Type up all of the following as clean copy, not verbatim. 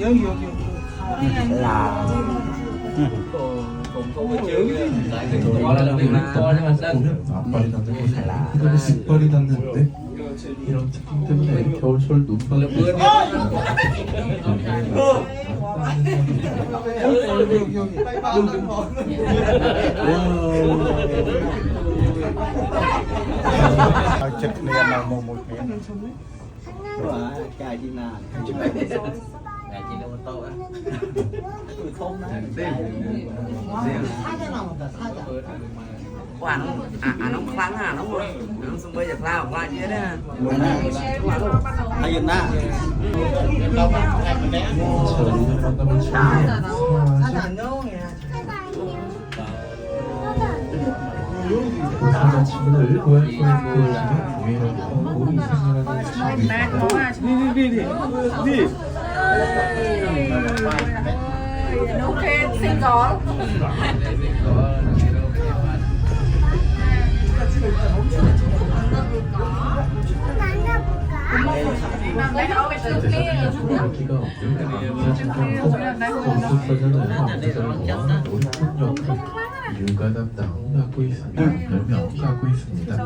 여기. là cùng không có chơi lại cái to là mình to nhưng mà sân 앞발이 닿는 거 그다음에 뒷발이 닿는데 이런 특징 때문에 겨울철 눈발을 chất liền là một miếng. chai chi nào là chỉ đâu to á không đấy quán nó khoáng nó xong bây giờ lao qua chứ đấy hay dừng na 저희는 만나면 사자 친구들 고양이 보여주면 유행하고 우리 생활하는 친구들 Ok, xin gió. 기가 없는 높은 역할 육아 담당을 맡고 있습니다. 10명이 갖고 있습니다.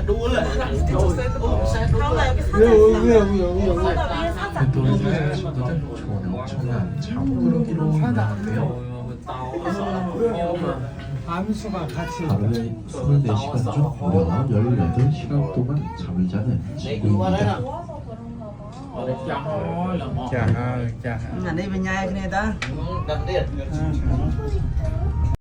또 사자 친구들 좋은 청한 장구르기로 나왔는데요. 암수가 같이. 하루에 24시간 중 무려 18시간 동안 잠을 자는 친구입니다. Chà. nhà đi về nhà cái này ta đặc biệt